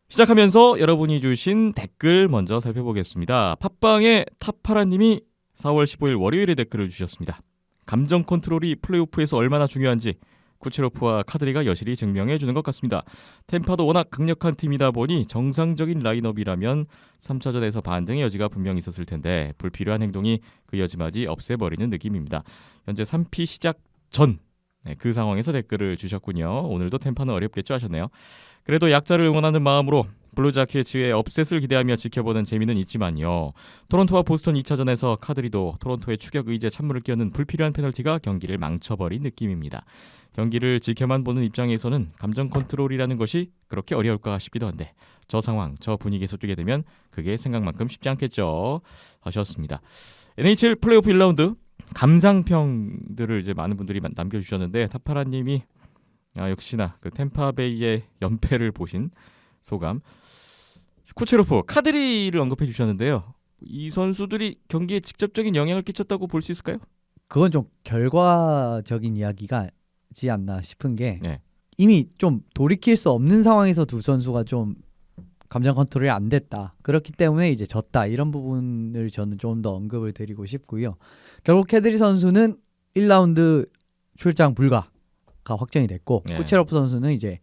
시작하면서 여러분이 주신 댓글 먼저 살펴보겠습니다. 팟빵의 탑파라님이 4월 15일 월요일에 댓글을 주셨습니다. 감정 컨트롤이 플레이오프에서 얼마나 중요한지 쿠체로프와 카드리가 여실히 증명해주는 것 같습니다. 템파도 워낙 강력한 팀이다 보니 정상적인 라인업이라면 3차전에서 반등의 여지가 분명히 있었을 텐데 불필요한 행동이 그 여지마저 없애버리는 느낌입니다. 현재 3피 시작 전 그 상황에서 댓글을 주셨군요. 오늘도 템파는 어렵겠죠 하셨네요. 그래도 약자를 응원하는 마음으로 블루자켓츠의 업셋을 기대하며 지켜보는 재미는 있지만요. 토론토와 보스턴 2차전에서 카드리도 토론토의 추격 의지에 찬물을 끼얹는 불필요한 페널티가 경기를 망쳐버린 느낌입니다. 경기를 지켜만 보는 입장에서는 감정 컨트롤이라는 것이 그렇게 어려울까 싶기도 한데 저 상황, 저 분위기에서 뛰게 되면 그게 생각만큼 쉽지 않겠죠 하셨습니다. NHL 플레이오프 1라운드 감상평들을 이제 많은 분들이 남겨주셨는데 타파라님이 역시나 그 템파베이의 연패를 보신 소감. 쿠체로프, 카드리를 언급해 주셨는데요. 이 선수들이 경기에 직접적인 영향을 끼쳤다고 볼 수 있을까요? 그건 좀 결과적인 이야기가지 않나 싶은 게 네. 이미 좀 돌이킬 수 없는 상황에서 두 선수가 좀 감정 컨트롤이 안 됐다. 그렇기 때문에 이제 졌다. 이런 부분을 저는 좀 더 언급을 드리고 싶고요. 결국 캐드리 선수는 1라운드 출장 불가가 확정이 됐고 네. 쿠체로프 선수는 이제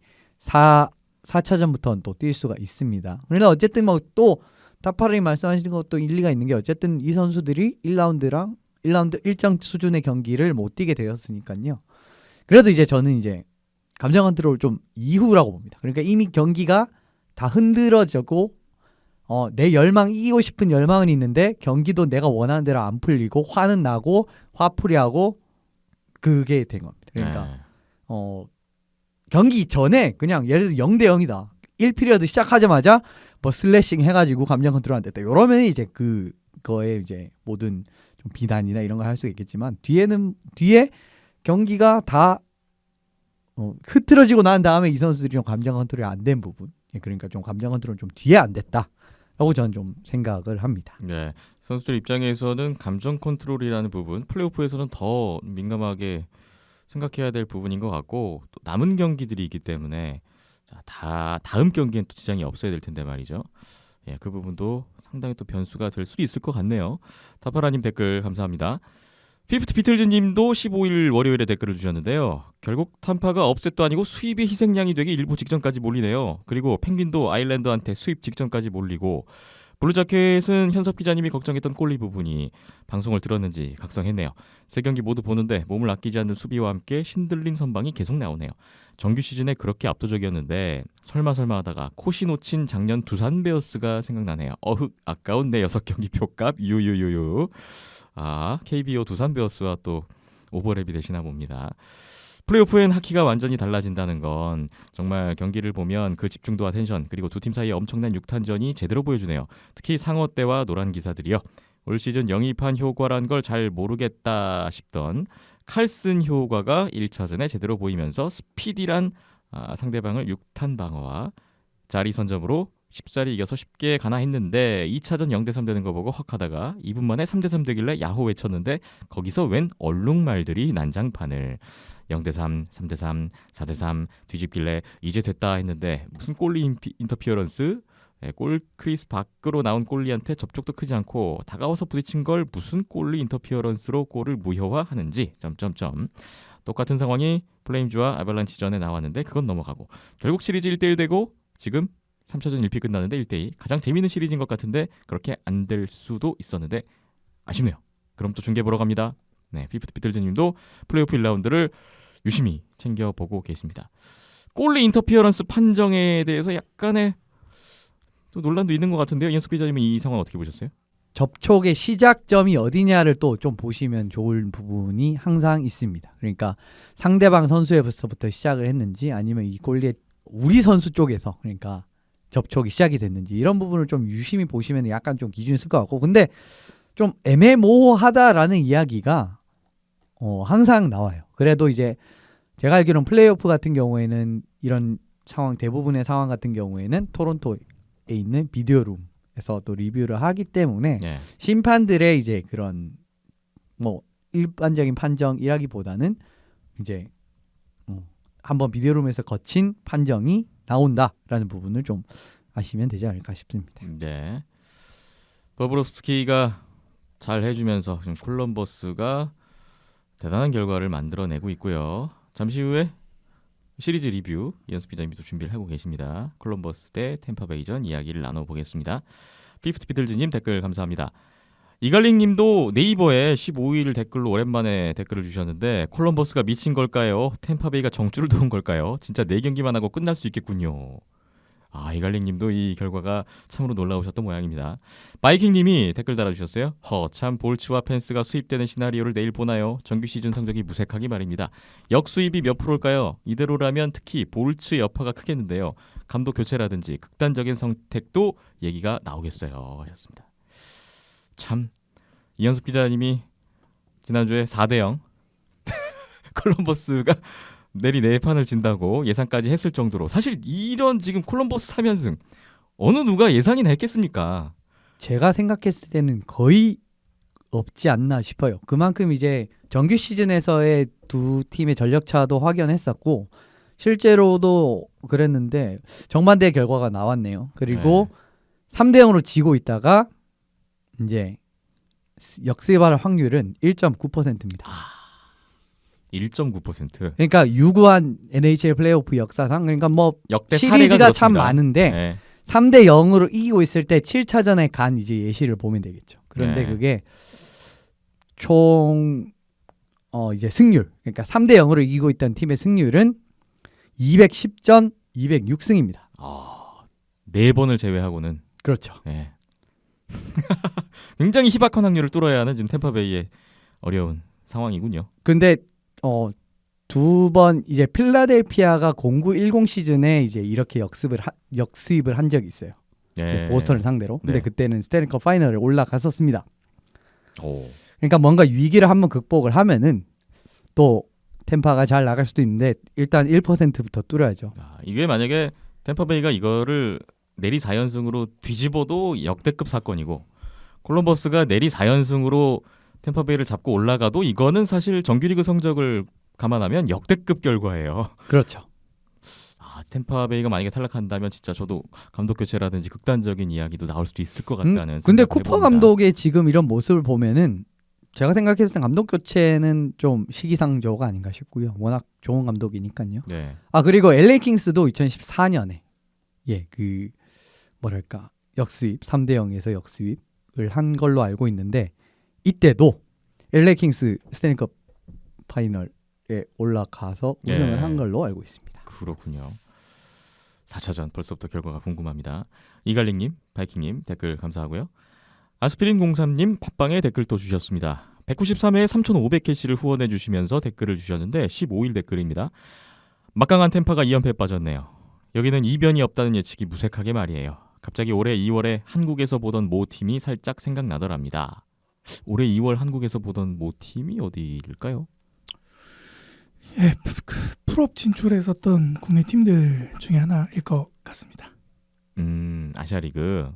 4차전부터는 또 뛸 수가 있습니다. 그러나 어쨌든 뭐 또 타파르이 말씀하시는 것도 일리가 있는 게 어쨌든 이 선수들이 1라운드 일정 수준의 경기를 못 뛰게 되었으니까요. 그래도 이제 저는 이제 감정 컨트롤 좀 이후라고 봅니다. 그러니까 이미 경기가 다 흔들어지고 내 열망 이기고 싶은 열망은 있는데 경기도 내가 원하는 대로 안 풀리고 화는 나고 화풀이하고 그게 된 겁니다. 그러니까 경기 전에 그냥 예를 들어 0대 0이다. 1피리어드 시작하자마자 뭐 슬래싱 해가지고 감정 컨트롤 안 됐다. 이러면 이제 그거에 이제 모든 좀 비난이나 이런 걸 할 수가 있겠지만 뒤에 경기가 다 흐트러지고 난 다음에 이 선수들이 좀 감정 컨트롤이 안 된 부분, 그러니까 좀 감정 컨트롤 좀 뒤에 안 됐다라고 저는 좀 생각을 합니다. 네, 선수들 입장에서는 감정 컨트롤이라는 부분, 플레이오프에서는 더 민감하게 생각해야 될 부분인 것 같고 또 남은 경기들이 있기 때문에 다음 경기엔 또 지장이 없어야 될 텐데 말이죠. 예, 그 부분도 상당히 또 변수가 될 수도 있을 것 같네요. 타파라님 댓글 감사합니다. 피프트 비틀즈님도 15일 월요일에 댓글을 주셨는데요. 결국 탐파가 업셋도 아니고 수입의 희생양이 되기 일보 직전까지 몰리네요. 그리고 펭귄도 아일랜더한테 수입 직전까지 몰리고 블루자켓은 현섭 기자님이 걱정했던 골리 부분이 방송을 들었는지 각성했네요. 세 경기 모두 보는데 몸을 아끼지 않는 수비와 함께 신들린 선방이 계속 나오네요. 정규 시즌에 그렇게 압도적이었는데 설마 하다가 코시 놓친 작년 두산 베어스가 생각나네요. 아까운 내 6경기 표값 유유유유. KBO 두산 베어스와 또 오버랩이 되시나 봅니다. 플레이오프엔 하키가 완전히 달라진다는 건 정말 경기를 보면 그 집중도와 텐션 그리고 두 팀 사이의 엄청난 육탄전이 제대로 보여주네요. 특히 상어 때와 노란 기사들이요. 올 시즌 영입한 효과란 걸 잘 모르겠다 싶던 칼슨 효과가 1차전에 제대로 보이면서 스피디란 상대방을 6탄 방어와 자리 선점으로 쉽사리 이겨서 쉽게 가나 했는데 2차전 0대3 되는 거 보고 헉 하다가 2분 만에 3대3 되길래 야호 외쳤는데 거기서 웬 얼룩말들이 난장판을 0대3, 3대3, 4대3 뒤집길래 이제 됐다 했는데 무슨 골리 인터피어런스? 골 크리스 밖으로 나온 골리한테 접촉도 크지 않고 다가와서 부딪힌 걸 무슨 골리 인터피어런스로 골을 무효화하는지 점점점. 똑같은 상황이 플레임즈와 아발란치전에 나왔는데 그건 넘어가고 결국 시리즈 1대1 되고 지금 3차전 1피 끝났는데 1대2 가장 재미있는 시리즈인 것 같은데 그렇게 안 될 수도 있었는데 아쉽네요. 그럼 또 중계 보러 갑니다. 네, 피프트 비틀즈님도 플레이오프 1라운드를 유심히 챙겨보고 계십니다. 골리 인터피어런스 판정에 대해서 약간의 또 논란도 있는 것 같은데요. 이현숙 기자님은 이 상황 어떻게 보셨어요? 접촉의 시작점이 어디냐를 또 좀 보시면 좋은 부분이 항상 있습니다. 그러니까 상대방 선수에서부터 시작을 했는지 아니면 이 골리의 우리 선수 쪽에서 그러니까 접촉이 시작이 됐는지 이런 부분을 좀 유심히 보시면 약간 좀 기준이 있을 것 같고 근데 좀 애매모호하다라는 이야기가 항상 나와요. 그래도 이제 제가 알기로는 플레이오프 같은 경우에는 이런 상황 대부분의 상황 같은 경우에는 토론토에 있는 비디오룸에서 또 리뷰를 하기 때문에 네. 심판들의 이제 그런 뭐 일반적인 판정이라기보다는 이제 한번 비디오룸에서 거친 판정이 나온다라는 부분을 좀 하시면 되지 않을까 싶습니다. 네. 버브롭스키가 잘 해주면서 지금 콜럼버스가 대단한 결과를 만들어내고 있고요. 잠시 후에 시리즈 리뷰 이현수 기자님도 준비를 하고 계십니다. 콜럼버스 대 템파베이전 이야기를 나눠보겠습니다. 피프트 비틀즈님 댓글 감사합니다. 이갈링님도 네이버에 15일 댓글로 오랜만에 댓글을 주셨는데 콜럼버스가 미친 걸까요? 템파베이가 정줄을 도운 걸까요? 진짜 4경기만 하고 끝날 수 있겠군요. 이갈링님도 이 결과가 참으로 놀라우셨던 모양입니다. 바이킹님이 댓글 달아주셨어요. 참 볼츠와 펜스가 수입되는 시나리오를 내일 보나요? 정규 시즌 성적이 무색하기 말입니다. 역수입이 몇 프로일까요? 이대로라면 특히 볼츠 여파가 크겠는데요. 감독 교체라든지 극단적인 선택도 얘기가 나오겠어요 하셨습니다. 참 이현숙 기자님이 지난주에 4대0 콜럼버스가 내리 4판을 진다고 예상까지 했을 정도로 사실 이런 지금 콜럼버스 3연승 어느 누가 예상이나 했겠습니까? 제가 생각했을 때는 거의 없지 않나 싶어요. 그만큼 이제 정규 시즌에서의 두 팀의 전력차도 확연했었고 실제로도 그랬는데 정반대의 결과가 나왔네요. 그리고 3대0으로 지고 있다가 이제 역습할 확률은 1.9%입니다. 1.9%. 그러니까 유구한 NHL 플레이오프 역사상 그러니까 뭐 역대 시리즈가 참 많은데 네. 3대 0으로 이기고 있을 때 7차전에 간 이제 예시를 보면 되겠죠. 그런데 네. 그게 총 이제 승률 그러니까 3대 0으로 이기고 있던 팀의 승률은 210전 206승입니다. 4번을 제외하고는 그렇죠. 네. 굉장히 희박한 확률을 뚫어야 하는 지금 템파베이의 어려운 상황이군요. 근데 두 번 이제 필라델피아가 0910 시즌에 이제 이렇게 역수입을 한 적이 있어요. 네. 보스턴을 상대로. 근데 네. 그때는 스탠리컵 파이널에 올라갔었습니다. 오. 그러니까 뭔가 위기를 한번 극복을 하면은 또 템파가 잘 나갈 수도 있는데 일단 1%부터 뚫어야죠. 이게 만약에 템파베이가 이거를 내리 4연승으로 뒤집어도 역대급 사건이고 콜럼버스가 내리 4연승으로 템파베이를 잡고 올라가도 이거는 사실 정규리그 성적을 감안하면 역대급 결과예요. 그렇죠. 템파베이가 만약에 탈락한다면 진짜 저도 감독 교체라든지 극단적인 이야기도 나올 수도 있을 것 같다는 근데 생각을 쿠퍼 해봅니다. 감독의 지금 이런 모습을 보면은 제가 생각했을 때 감독 교체는 좀 시기상조가 아닌가 싶고요. 워낙 좋은 감독이니까요. 네. 그리고 LA 킹스도 2014년에 그 뭐랄까 역수입 3대 0에서 역수입을 한 걸로 알고 있는데 이때도 LA 킹스 스탠리컵 파이널에 올라가서 우승을 네. 한 걸로 알고 있습니다. 그렇군요. 4차전 벌써부터 결과가 궁금합니다. 이갈링님, 바이킹님 댓글 감사하고요. 아스피린 03님 팟빵에 댓글 또 주셨습니다. 193회에 3,500개씩을 후원해 주시면서 댓글을 주셨는데 15일 댓글입니다. 막강한 템파가 2연패에 빠졌네요. 여기는 이변이 없다는 예측이 무색하게 말이에요. 갑자기 올해 2월에 한국에서 보던 모 팀이 살짝 생각나더랍니다. 올해 2월 한국에서 보던 모 팀이 어디일까요? 풀업 진출했었던 국내 팀들 중에 하나일 것 같습니다. 아시아리그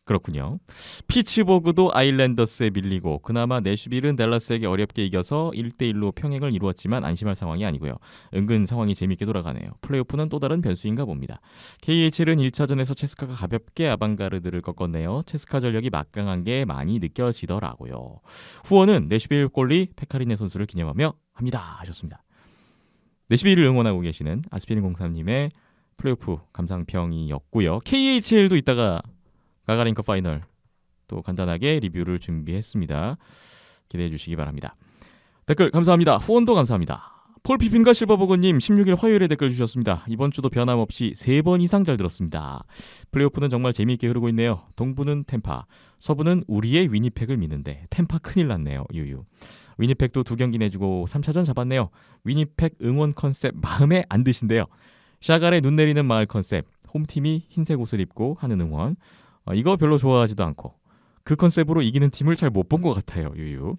그렇군요. 피츠버그도 아일랜더스에 밀리고 그나마 내슈빌은 댈러스에게 어렵게 이겨서 1대1로 평행을 이루었지만 안심할 상황이 아니고요. 은근 상황이 재밌게 돌아가네요. 플레이오프는 또 다른 변수인가 봅니다. KHL은 1차전에서 체스카가 가볍게 아방가르드를 꺾었네요. 체스카 전력이 막강한 게 많이 느껴지더라고요. 후원은 내슈빌 골리 페카리네 선수를 기념하며 합니다 하셨습니다. 내슈빌을 응원하고 계시는 아스피린 03님의 플레이오프 감상평이었고요. KHL도 이따가 가가린컵 파이널 또 간단하게 리뷰를 준비했습니다. 기대해 주시기 바랍니다. 댓글 감사합니다. 후원도 감사합니다. 폴 피핀과 실버버거님 16일 화요일에 댓글 주셨습니다. 이번 주도 변함없이 3번 이상 잘 들었습니다. 플레이오프는 정말 재미있게 흐르고 있네요. 동부는 템파, 서부는 우리의 위니펙을 미는데 템파 큰일 났네요. 유유. 위니펙도 2경기 내주고 3차전 잡았네요. 위니펙 응원 컨셉 마음에 안 드신대요. 샤갈의 눈 내리는 마을 컨셉, 홈팀이 흰색 옷을 입고 하는 응원, 이거 별로 좋아하지도 않고 그 컨셉으로 이기는 팀을 잘 못 본 것 같아요. 유유.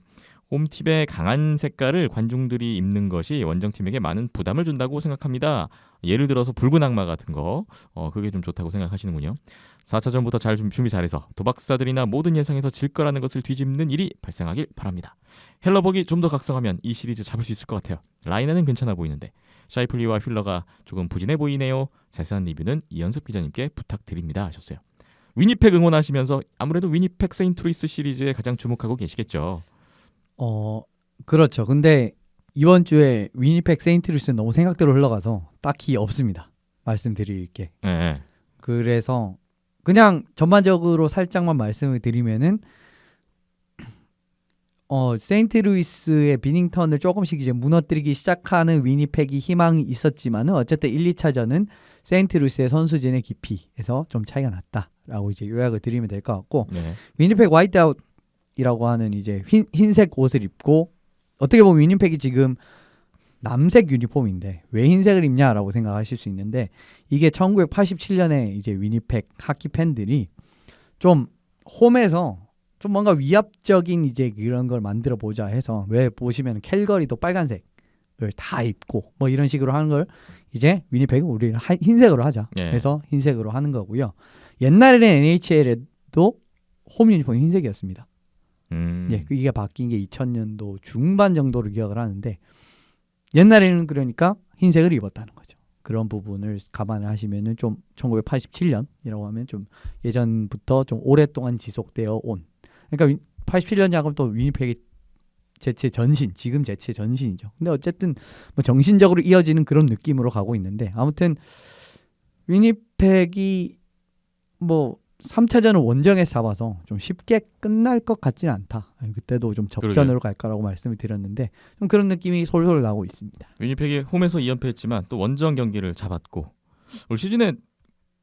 홈팀의 강한 색깔을 관중들이 입는 것이 원정팀에게 많은 부담을 준다고 생각합니다. 예를 들어서 붉은 악마 같은 거 그게 좀 좋다고 생각하시는군요. 4차전부터 잘 준비 잘해서 도박사들이나 모든 예상에서 질 거라는 것을 뒤집는 일이 발생하길 바랍니다. 헬러벅이 좀 더 각성하면 이 시리즈 잡을 수 있을 것 같아요. 라이너는 괜찮아 보이는데 샤이플리와 휠러가 조금 부진해 보이네요. 자세한 리뷰는 이현섭 기자님께 부탁드립니다 하셨어요. 위니펙 응원하시면서 아무래도 위니펙 세인트루이스 시리즈에 가장 주목하고 계시겠죠. 그렇죠. 근데 이번 주에 위니펙 세인트루이스는 너무 생각대로 흘러가서 딱히 없습니다. 말씀드릴 게. 네. 그래서 그냥 전반적으로 살짝만 말씀을 드리면은 세인트루이스의 비닝턴을 조금씩 이제 무너뜨리기 시작하는 위니펙이 희망이 있었지만은 어쨌든 1, 2차전은 세인트루이스의 선수진의 깊이에서 좀 차이가 났다라고 이제 요약을 드리면 될 것 같고 네. 위니펙 화이트아웃이라고 하는 이제 흰색 옷을 입고 어떻게 보면 위니펙이 지금 남색 유니폼인데 왜 흰색을 입냐라고 생각하실 수 있는데 이게 1987년에 이제 위니펙 하키 팬들이 좀 홈에서 좀 뭔가 위압적인 이제 그런 걸 만들어 보자 해서 왜 보시면 캘거리도 빨간색을 다 입고 뭐 이런 식으로 하는 걸 이제 위니펙은 우리는 흰색으로 하자 네. 해서 흰색으로 하는 거고요. 옛날에는 NHL에도 홈 유니폼이 흰색이었습니다. 예, 이게 바뀐 게 2000년도 중반 정도로 기억을 하는데 옛날에는 그러니까 흰색을 입었다는 거죠. 그런 부분을 감안을 하시면은 좀 1987년이라고 하면 좀 예전부터 좀 오랫동안 지속되어 온. 그러니까 87년 야구는 또 위니펙이 제체 전신, 지금 제체 전신이죠. 근데 어쨌든 뭐 정신적으로 이어지는 그런 느낌으로 가고 있는데 아무튼 위니펙이 뭐 3차전을 원정에서 잡아서 좀 쉽게 끝날 것 같지는 않다. 그때도 좀 접전으로 갈 거라고 말씀을 드렸는데 좀 그런 느낌이 솔솔 나고 있습니다. 위니펙이 홈에서 2연패했지만 또 원정 경기를 잡았고 올 시즌에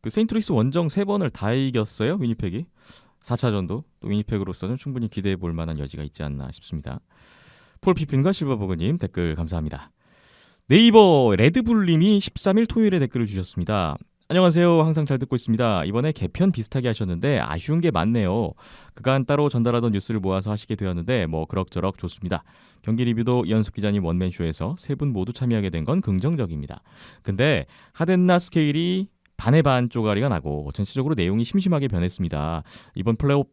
그 세인트루이스 원정 3번을 다 이겼어요. 위니펙이 4차전도 또 위니펙으로서는 충분히 기대해 볼 만한 여지가 있지 않나 싶습니다. 폴 피핀과 실버버그님 댓글 감사합니다. 네이버 레드불님이 13일 토요일에 댓글을 주셨습니다. 안녕하세요. 항상 잘 듣고 있습니다. 이번에 개편 비슷하게 하셨는데 아쉬운 게 많네요. 그간 따로 전달하던 뉴스를 모아서 하시게 되었는데 뭐 그럭저럭 좋습니다. 경기 리뷰도 이현숙 기자님 원맨쇼에서 세 분 모두 참여하게 된 건 긍정적입니다. 근데 하덴나 스케일이 반의 반 쪼가리가 나고 전체적으로 내용이 심심하게 변했습니다. 이번 플레이오프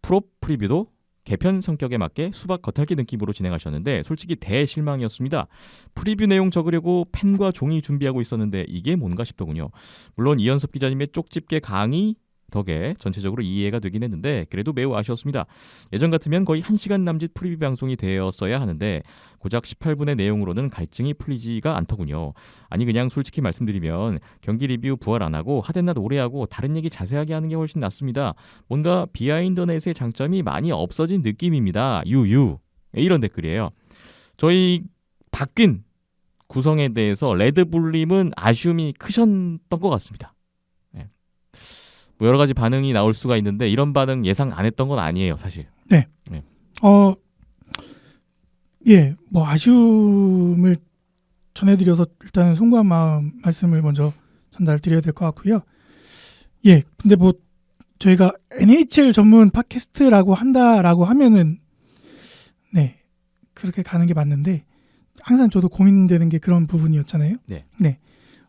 프로 프리뷰도 개편 성격에 맞게 수박 겉핥기 느낌으로 진행하셨는데 솔직히 대실망이었습니다. 프리뷰 내용 적으려고 펜과 종이 준비하고 있었는데 이게 뭔가 싶더군요. 물론 이현섭 기자님의 쪽집게 강의 덕에 전체적으로 이해가 되긴 했는데 그래도 매우 아쉬웠습니다. 예전 같으면 거의 1시간 남짓 프리뷰 방송이 되었어야 하는데 고작 18분의 내용으로는 갈증이 풀리지가 않더군요. 아니 그냥 솔직히 말씀드리면 경기 리뷰 부활 안 하고 하덴낫 오래 하고 다른 얘기 자세하게 하는 게 훨씬 낫습니다. 뭔가 비하인드넷의 장점이 많이 없어진 느낌입니다. 유유. 이런 댓글이에요. 저희 바뀐 구성에 대해서 레드불님은 아쉬움이 크셨던 것 같습니다. 뭐 여러 가지 반응이 나올 수가 있는데 이런 반응 예상 안 했던 건 아니에요, 사실. 네. 예, 뭐 아쉬움을 전해드려서 일단은 송구한 마음 말씀을 먼저 전달드려야 될 것 같고요. 예, 근데 뭐 저희가 NHL 전문 팟캐스트라고 한다라고 하면은 네 그렇게 가는 게 맞는데 항상 저도 고민되는 게 그런 부분이었잖아요. 네.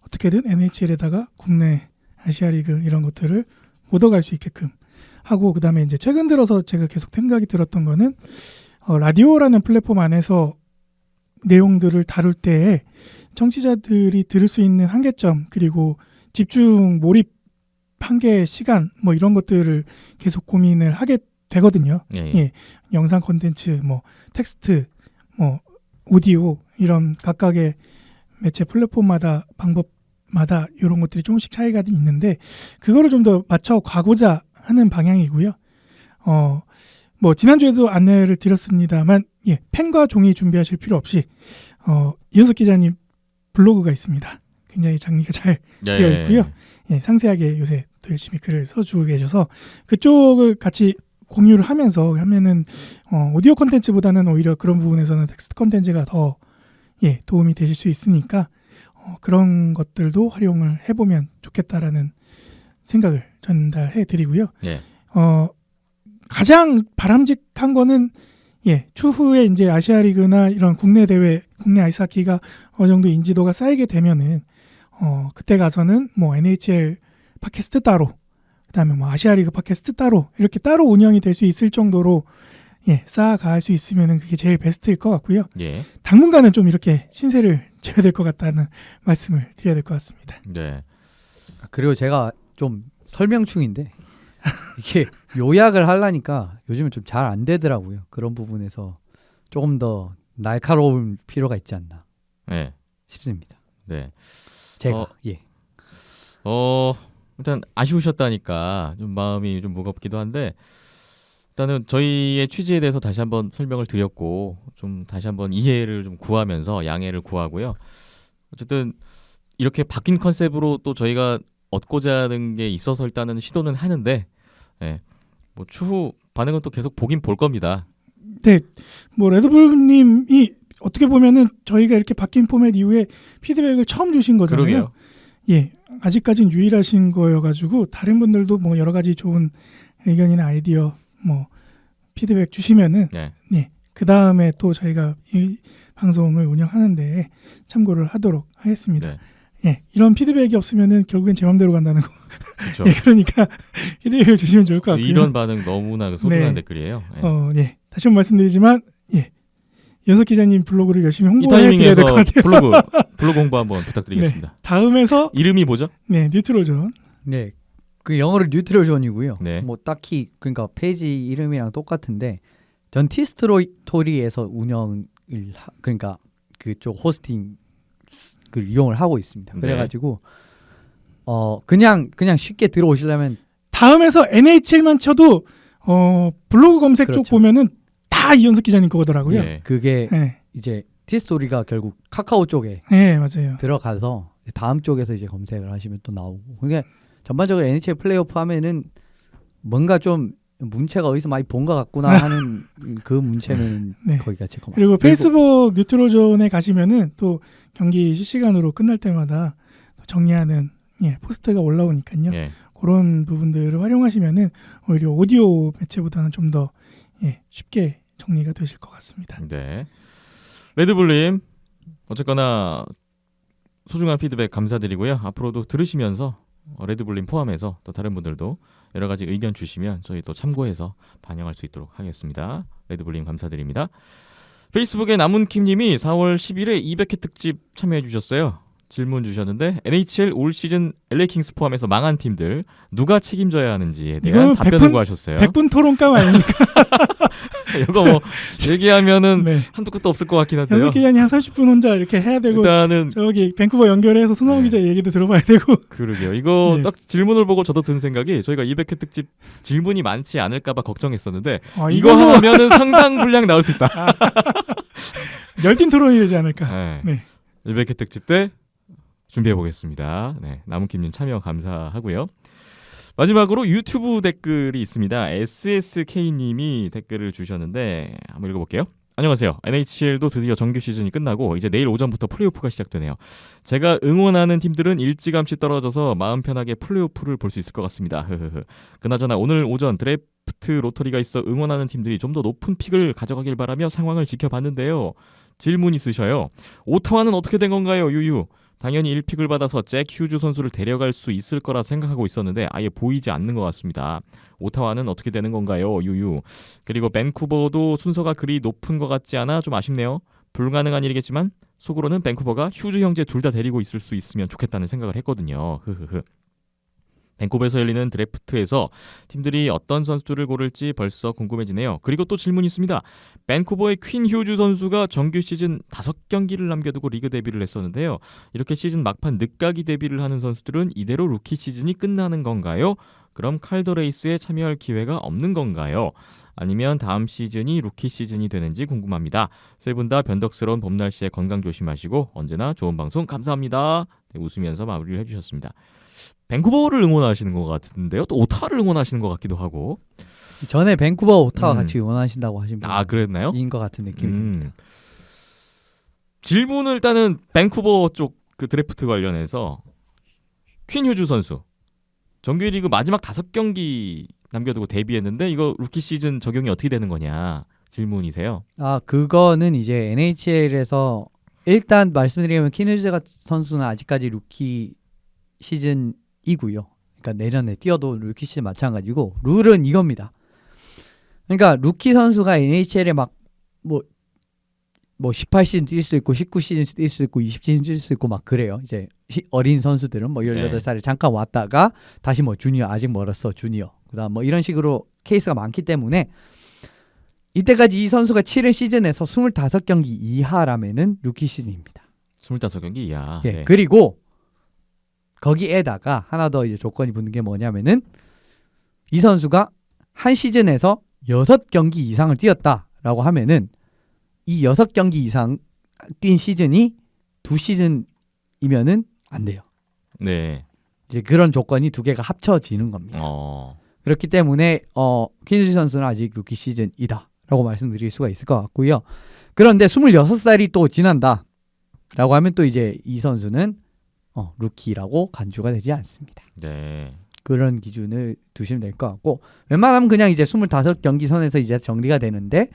어떻게든 NHL에다가 국내 아시아리그 이런 것들을 얻어갈 수 있게끔 하고 그다음에 이제 최근 들어서 제가 계속 생각이 들었던 거는 라디오라는 플랫폼 안에서 내용들을 다룰 때 청취자들이 들을 수 있는 한계점 그리고 집중 몰입 한계 시간 뭐 이런 것들을 계속 고민을 하게 되거든요. 예. 영상 콘텐츠 뭐 텍스트 뭐 오디오 이런 각각의 매체 플랫폼마다 방법마다 이런 것들이 조금씩 차이가 있는데 그거를 좀 더 맞춰 가고자 하는 방향이고요. 뭐 지난주에도 안내를 드렸습니다만 예, 펜과 종이 준비하실 필요 없이 이현석 기자님 블로그가 있습니다. 굉장히 장리가 잘 되어 있고요. 예, 상세하게 요새 또 열심히 글을 써주고 계셔서 그쪽을 같이 공유를 하면서 하면은 오디오 콘텐츠보다는 오히려 그런 부분에서는 텍스트 콘텐츠가 더 예, 도움이 되실 수 있으니까 그런 것들도 활용을 해보면 좋겠다라는 생각을 전달해 드리고요. 네. 가장 바람직한 거는 예, 추후에 이제 아시아리그나 이런 국내 대회, 국내 아이스하키가 어느 정도 인지도가 쌓이게 되면은 그때 가서는 뭐 NHL 팟캐스트 따로, 그다음에 뭐 아시아리그 팟캐스트 따로 이렇게 따로 운영이 될 수 있을 정도로 쌓아갈 수 있으면 그게 제일 베스트일 것 같고요. 예. 당분간은 좀 이렇게 신세를 져야 될 것 같다는 말씀을 드려야 될 것 같습니다. 네. 그리고 제가 좀 설명충인데 이게 요약을 하려니까 요즘은 좀 잘 안 되더라고요. 그런 부분에서 조금 더 날카로울 필요가 있지 않나 네. 싶습니다. 네. 제가 예. 일단 아쉬우셨다니까 좀 마음이 좀 무겁기도 한데 일단은 저희의 취지에 대해서 다시 한번 설명을 드렸고 좀 다시 한번 이해를 좀 구하면서 양해를 구하고요. 어쨌든 이렇게 바뀐 컨셉으로 또 저희가 얻고자 하는 게 있어서 일단은 시도는 하는데 뭐 추후 반응은 또 계속 보긴 볼 겁니다. 네, 뭐 레드불님이 어떻게 보면은 저희가 이렇게 바뀐 포맷 이후에 피드백을 처음 주신 거잖아요. 그러게요. 예, 아직까진 유일하신 거여가지고 다른 분들도 뭐 여러 가지 좋은 의견이나 아이디어 뭐 피드백 주시면은 그 다음에 또 저희가 이 방송을 운영하는데 참고를 하도록 하겠습니다. 이런 피드백이 없으면은 결국엔 제 맘대로 간다는 거. 그렇죠. 그러니까 피드백을 주시면 좋을 것 같고요. 이런 반응 너무나 소중한 댓글이에요. 다시 한번 말씀드리지만 연석 기자님 블로그를 열심히 이 홍보해 드려야 될 것 타이밍에서 같아요. 블로그 홍보 한번 부탁드리겠습니다. 다음에서 이름이 뭐죠? 뉴트로존. 네. 그 영어로 뉴트럴존이고요. 네. 뭐 딱히 그러니까 페이지 이름이랑 똑같은데 전 티스토리에서 운영을 그러니까 그쪽 호스팅 그 이용을 하고 있습니다. 그래가지고 그냥 쉽게 들어오시려면 다음에서 NHL만 쳐도 블로그 검색 쪽 그렇죠. 보면은 다 이연석 기자님 거더라고요. 예. 그게 네. 이제 티스토리가 결국 카카오 쪽에 네, 맞아요. 들어가서 다음 쪽에서 이제 검색을 하시면 또 나오고. 그게 전반적으로 NHL 플레이오프 하면은 뭔가 좀 문체가 어디서 많이 본 것 같구나 하는 그 문체는 거기가 제일 많아요. 그리고 페이스북 뉴트로존에 가시면은 또 경기 실시간으로 끝날 때마다 정리하는 포스트가 올라오니까요. 그런 부분들을 활용하시면은 오히려 오디오 매체보다는 좀 더 쉽게 정리가 되실 것 같습니다. 네. 레드불님 어쨌거나 소중한 피드백 감사드리고요. 앞으로도 들으시면서 레드불님 포함해서 또 다른 분들도 여러 가지 의견 주시면 저희 또 참고해서 반영할 수 있도록 하겠습니다. 레드불님 감사드립니다. 페이스북에 남은킴님이 4월 10일에 200회 특집 참여해 주셨어요. 질문 주셨는데 NHL 올 시즌 LA 킹스 포함해서 망한 팀들 누가 책임져야 하는지에 대한 답변을 구하셨어요. 100분 토론감 아닙니까? 이거 뭐 얘기하면은 네. 한두 끝도 없을 것 같긴 한데요. 연석 기자님 한 30분 혼자 이렇게 해야 되고 일단은 저기 밴쿠버 연결해서 손아무 기자 얘기도 들어봐야 되고. 그러게요. 이거 딱 질문을 보고 저도 든 생각이 저희가 200회 특집 질문이 많지 않을까 봐 걱정했었는데 이거 하면은 상당 분량 나올 수 있다. 열띤 토론이 되지 않을까. 200회 특집 때 준비해 보겠습니다. 남은킴님 참여 감사하고요. 마지막으로 유튜브 댓글이 있습니다. SSK님이 댓글을 주셨는데 한번 읽어볼게요. 안녕하세요. NHL도 드디어 정규 시즌이 끝나고 이제 내일 오전부터 플레이오프가 시작되네요. 제가 응원하는 팀들은 일찌감치 떨어져서 마음 편하게 플레이오프를 볼 수 있을 것 같습니다. 그나저나 오늘 오전 드래프트 로터리가 있어 응원하는 팀들이 좀 더 높은 픽을 가져가길 바라며 상황을 지켜봤는데요. 질문 있으셔요. 오타와는 어떻게 된 건가요? 유유. 당연히 1픽을 받아서 잭 휴즈 선수를 데려갈 수 있을 거라 생각하고 있었는데 아예 보이지 않는 것 같습니다. 오타와는 어떻게 되는 건가요? 유유. 그리고 밴쿠버도 순서가 그리 높은 것 같지 않아 좀 아쉽네요. 불가능한 일이겠지만 속으로는 밴쿠버가 휴즈 형제 둘 다 데리고 있을 수 있으면 좋겠다는 생각을 했거든요. 밴쿠버에서 열리는 드래프트에서 팀들이 어떤 선수들을 고를지 벌써 궁금해지네요. 그리고 또 질문이 있습니다. 밴쿠버의 퀸 휴즈 선수가 정규 시즌 5경기를 남겨두고 리그 데뷔를 했었는데요. 이렇게 시즌 막판 늦가기 데뷔를 하는 선수들은 이대로 루키 시즌이 끝나는 건가요? 그럼 칼더 레이스에 참여할 기회가 없는 건가요? 아니면 다음 시즌이 루키 시즌이 되는지 궁금합니다. 세 분 다 변덕스러운 봄 날씨에 건강 조심하시고 언제나 좋은 방송 감사합니다. 웃으면서 마무리를 해주셨습니다. 밴쿠버를 응원하시는 것 같은데요. 또 오타와를 응원하시는 것 같기도 하고. 전에 밴쿠버 오타와 같이 응원하신다고 하신 분. 그랬나요? 인 것 같은 느낌이 듭니다. 질문을 일단은 밴쿠버 쪽 그 드래프트 관련해서 퀸 휴즈 선수 정규 리그 마지막 5경기 남겨두고 데뷔했는데 이거 루키 시즌 적용이 어떻게 되는 거냐 질문이세요. 그거는 이제 NHL에서 일단 말씀드리면 퀸 휴즈 선수는 아직까지 루키 시즌이고요. 그러니까 내년에 뛰어도 루키 시즌 마찬가지고 룰은 이겁니다. 그러니까 루키 선수가 NHL에 막 뭐 18시즌 뛸 수도 있고 19시즌 뛸 수도 있고 20시즌 뛸 수도 있고 막 그래요. 이제 어린 선수들은 뭐 18살에 잠깐 왔다가 다시 뭐 주니어 아직 멀었어 주니어 그다음 뭐 이런 식으로 케이스가 많기 때문에 이때까지 이 선수가 치른 시즌에서 25경기 이하라면은 루키 시즌입니다. 25경기 이하. 예. 네. 그리고 거기에다가 하나 더 이제 조건이 붙는 게 뭐냐면은 이 선수가 한 시즌에서 6경기 이상을 뛰었다라고 하면은 이 6경기 이상 뛴 시즌이 2시즌이면은 안 돼요. 네. 이제 그런 조건이 두 개가 합쳐지는 겁니다. 그렇기 때문에 퀸즈 선수는 아직 루키 시즌이다라고 말씀드릴 수가 있을 것 같고요. 그런데 26살이 또 지난다라고 하면 또 이제 이 선수는 루키라고 간주가 되지 않습니다. 네. 그런 기준을 두시면 될 것 같고 웬만하면 그냥 이제 25경기 선에서 이제 정리가 되는데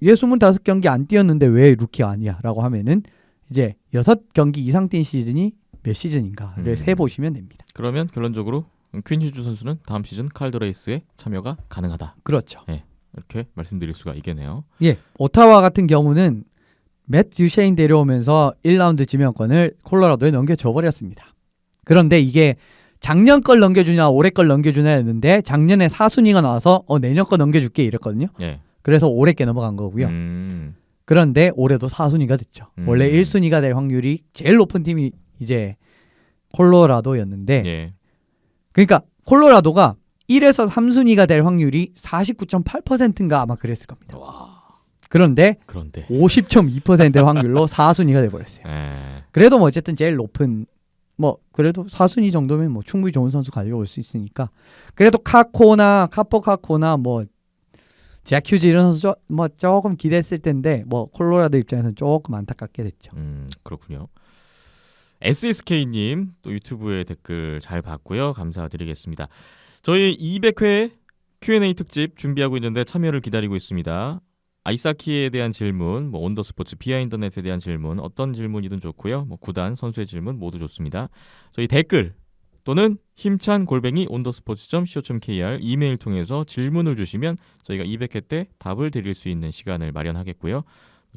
얘 25경기 안 뛰었는데 왜 루키 아니야? 라고 하면은 이제 6경기 이상 뛴 시즌이 몇 시즌인가를 세보시면 됩니다. 그러면 결론적으로 퀸 휴즈 선수는 다음 시즌 칼드 레이스에 참여가 가능하다. 그렇죠. 네. 이렇게 말씀드릴 수가 있겠네요. 예, 오타와 같은 경우는 맷 듀셰인 데려오면서 1라운드 지명권을 콜로라도에 넘겨줘 버렸습니다. 그런데 이게 작년 걸 넘겨주냐 올해 걸 넘겨주냐 했는데 작년에 4순위가 나와서 내년 거 넘겨줄게 이랬거든요. 네. 그래서 올해 게 넘어간 거고요. 그런데 올해도 4순위가 됐죠. 원래 1순위가 될 확률이 제일 높은 팀이 이제 콜로라도였는데 네. 그러니까 콜로라도가 1에서 3순위가 될 확률이 49.8%인가 아마 그랬을 겁니다. 그런데 50.2%의 확률로 4순위가 돼버렸어요. 그래도 뭐 어쨌든 제일 높은 그래도 4순위 정도면 뭐 충분히 좋은 선수 가져올 수 있으니까 그래도 카포카코나 뭐 잭 휴즈 이런 선수 뭐 조금 기대했을 텐데 뭐 콜로라도 입장에서는 조금 안타깝게 됐죠. 그렇군요. SSK님 또 유튜브에 댓글 잘 봤고요. 감사드리겠습니다. 저희 200회 Q&A 특집 준비하고 있는데 참여를 기다리고 있습니다. 아이스하키에 대한 질문, 뭐 온더스포츠 비하인더넷에 대한 질문, 어떤 질문이든 좋고요. 뭐 구단, 선수의 질문 모두 좋습니다. 저희 댓글 또는 힘찬 골뱅이 온더스포츠.co.kr 이메일 통해서 질문을 주시면 저희가 200회 때 답을 드릴 수 있는 시간을 마련하겠고요.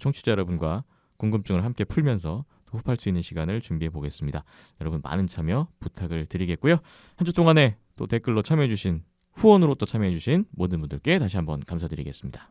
청취자 여러분과 궁금증을 함께 풀면서 호흡할 수 있는 시간을 준비해 보겠습니다. 여러분 많은 참여 부탁을 드리겠고요. 한 주 동안에 또 댓글로 참여해 주신 후원으로 또 참여해 주신 모든 분들께 다시 한번 감사드리겠습니다.